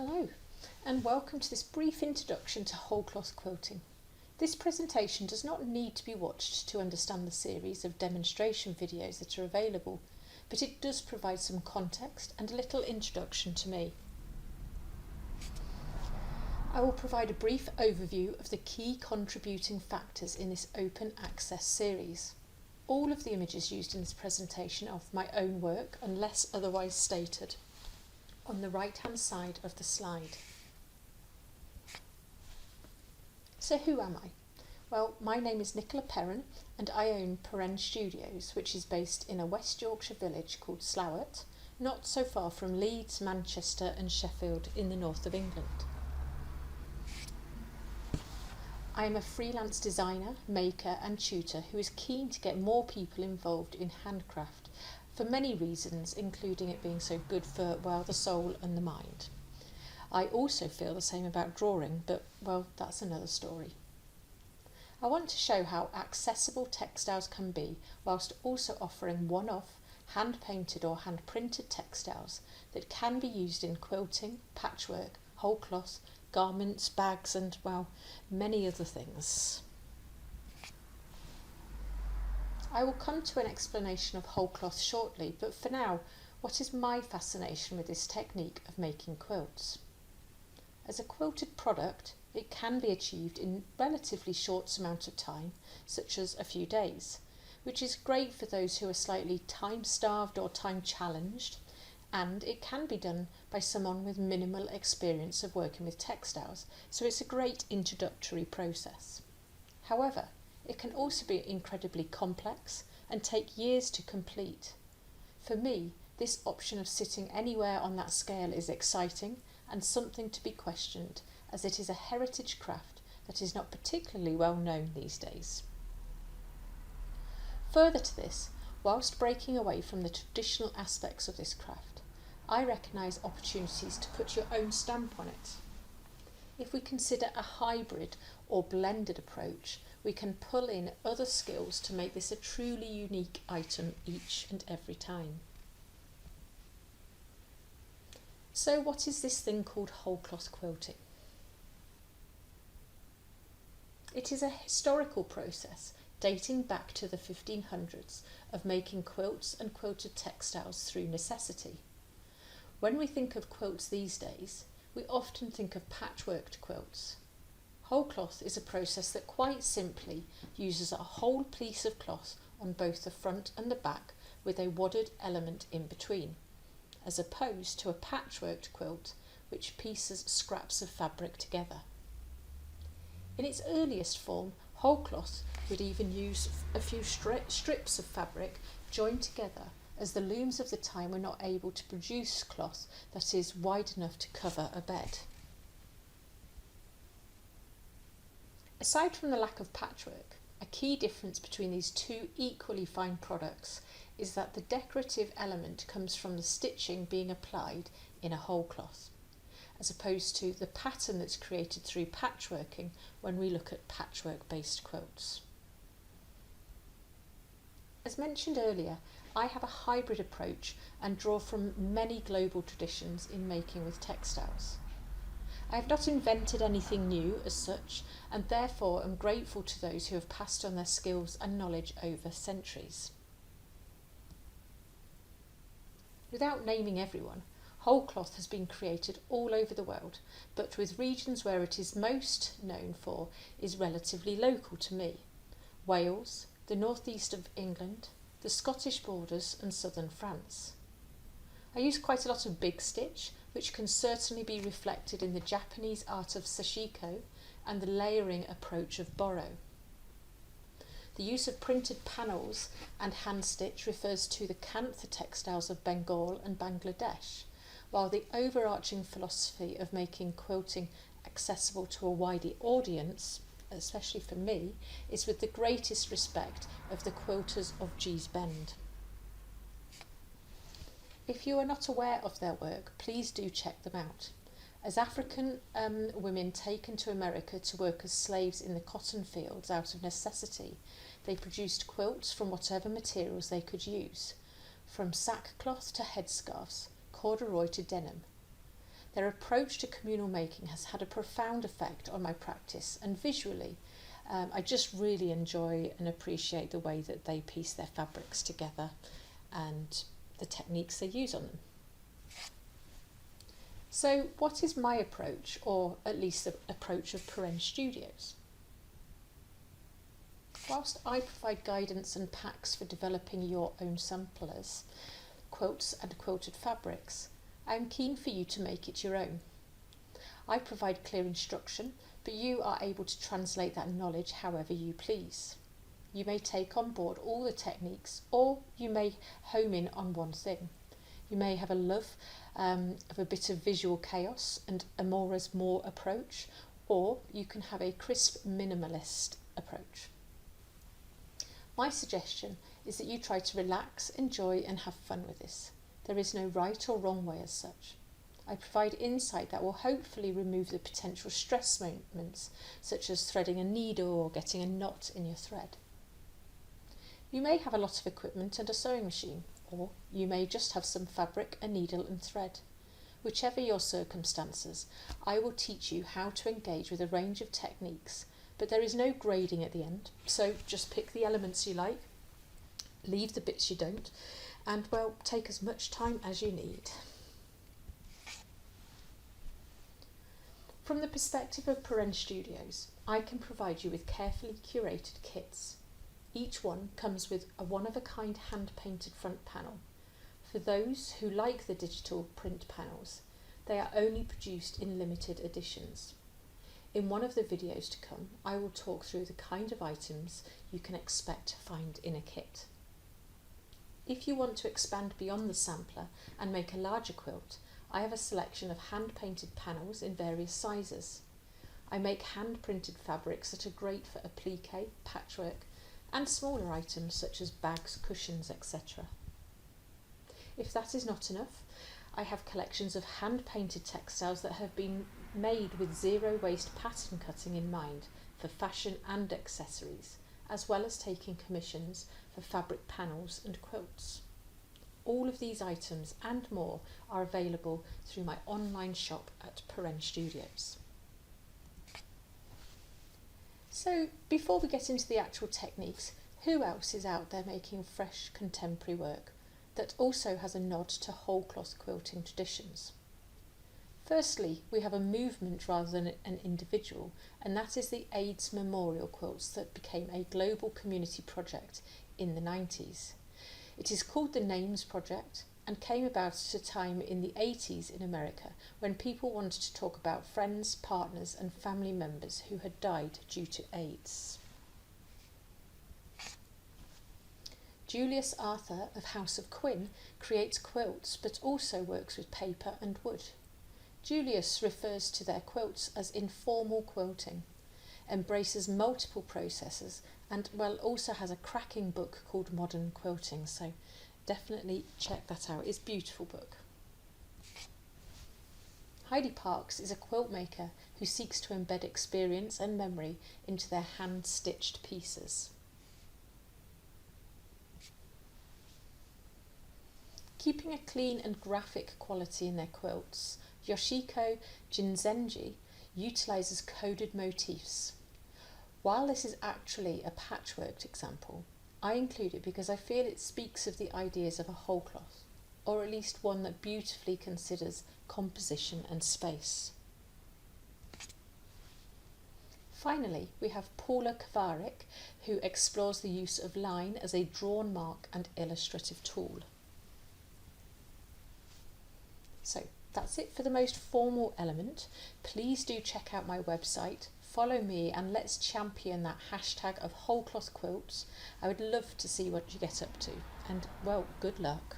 Hello, and welcome to this brief introduction to whole cloth quilting. This presentation does not need to be watched to understand the series of demonstration videos that are available, but it does provide some context and a little introduction to me. I will provide a brief overview of the key contributing factors in this open access series. All of the images used in this presentation are of my own work, unless otherwise stated, on the right hand side of the slide. So who am I? Well, my name is Nicola Perrin and I own Perrin Studios, which is based in a West Yorkshire village called Slowett, not so far from Leeds, Manchester and Sheffield in the north of England. I am a freelance designer, maker and tutor who is keen to get more people involved in handcraft for many reasons, including it being so good for, well, the soul and the mind. I also feel the same about drawing, but, well, that's another story. I want to show how accessible textiles can be, whilst also offering one-off, hand-painted or hand-printed textiles that can be used in quilting, patchwork, whole cloth, garments, bags and, well, many other things. I will come to an explanation of whole cloth shortly, but for now, what is my fascination with this technique of making quilts? As a quilted product, it can be achieved in relatively short amount of time, such as a few days, which is great for those who are slightly time-starved or time-challenged, and it can be done by someone with minimal experience of working with textiles, so it's a great introductory process. However, it can also be incredibly complex and take years to complete. For me, this option of sitting anywhere on that scale is exciting and something to be questioned, as it is a heritage craft that is not particularly well known these days. Further to this, whilst breaking away from the traditional aspects of this craft, I recognise opportunities to put your own stamp on it. If we consider a hybrid or blended approach, we can pull in other skills to make this a truly unique item each and every time. So what is this thing called whole cloth quilting? It is a historical process dating back to the 1500s of making quilts and quilted textiles through necessity. When we think of quilts these days, we often think of patchworked quilts. Whole cloth is a process that quite simply uses a whole piece of cloth on both the front and the back with a wadded element in between, as opposed to a patchworked quilt which pieces scraps of fabric together. In its earliest form, whole cloth would even use a few strips of fabric joined together, as the looms of the time were not able to produce cloth that is wide enough to cover a bed. Aside from the lack of patchwork, a key difference between these two equally fine products is that the decorative element comes from the stitching being applied in a whole cloth, as opposed to the pattern that's created through patchworking when we look at patchwork-based quilts. As mentioned earlier, I have a hybrid approach and draw from many global traditions in making with textiles. I have not invented anything new as such, and therefore am grateful to those who have passed on their skills and knowledge over centuries. Without naming everyone, whole cloth has been created all over the world, but with regions where it is most known for is relatively local to me: Wales, the northeast of England, the Scottish borders and southern France. I use quite a lot of big stitch, which can certainly be reflected in the Japanese art of sashiko and the layering approach of boro. The use of printed panels and hand stitch refers to the Kantha textiles of Bengal and Bangladesh, while the overarching philosophy of making quilting accessible to a wider audience, especially for me, is with the greatest respect of the quilters of Gee's Bend. If you are not aware of their work, please do check them out. As African women taken to America to work as slaves in the cotton fields out of necessity, they produced quilts from whatever materials they could use, from sackcloth to headscarves, corduroy to denim. Their approach to communal making has had a profound effect on my practice, and visually I just really enjoy and appreciate the way that they piece their fabrics together and the techniques they use on them. So what is my approach, or at least the approach of Perenne Studios? Whilst I provide guidance and packs for developing your own samplers, quilts and quilted fabrics, I am keen for you to make it your own. I provide clear instruction, but you are able to translate that knowledge however you please. You may take on board all the techniques, or you may home in on one thing. You may have a love of a bit of visual chaos and a more is more approach, or you can have a crisp minimalist approach. My suggestion is that you try to relax, enjoy and have fun with this. There is no right or wrong way as such. I provide insight that will hopefully remove the potential stress moments, such as threading a needle or getting a knot in your thread. You may have a lot of equipment and a sewing machine, or you may just have some fabric, a needle and thread. Whichever your circumstances, I will teach you how to engage with a range of techniques, but there is no grading at the end, so just pick the elements you like, leave the bits you don't, and well, take as much time as you need. From the perspective of Perenne Studios, I can provide you with carefully curated kits. Each one comes with a one-of-a-kind hand-painted front panel. For those who like the digital print panels, they are only produced in limited editions. In one of the videos to come, I will talk through the kind of items you can expect to find in a kit. If you want to expand beyond the sampler and make a larger quilt, I have a selection of hand-painted panels in various sizes. I make hand-printed fabrics that are great for applique, patchwork, and smaller items such as bags, cushions, etc. If that is not enough, I have collections of hand-painted textiles that have been made with zero-waste pattern cutting in mind for fashion and accessories, as well as taking commissions for fabric panels and quilts. All of these items and more are available through my online shop at Perenne Studios. So before we get into the actual techniques, who else is out there making fresh contemporary work that also has a nod to whole cloth quilting traditions? Firstly, we have a movement rather than an individual, and that is the AIDS memorial quilts that became a global community project in the 90s. It is called the Names Project and came about at a time in the 80s in America when people wanted to talk about friends, partners and family members who had died due to AIDS. Julius Arthur of House of Quinn creates quilts but also works with paper and wood. Julius refers to their quilts as informal quilting, embraces multiple processes and also has a cracking book called Modern Quilting, so definitely check that out. It's a beautiful book. Heidi Parks is a quilt maker who seeks to embed experience and memory into their hand-stitched pieces. Keeping a clean and graphic quality in their quilts, Yoshiko Jinzenji utilises coded motifs. While this is actually a patchworked example, I include it because I feel it speaks of the ideas of a whole cloth, or at least one that beautifully considers composition and space. Finally, we have Paula Kvarik, who explores the use of line as a drawn mark and illustrative tool. So that's it for the most formal element. Please do check out my website, follow me and let's champion that hashtag of whole cloth quilts. I would love to see what you get up to, and well, good luck.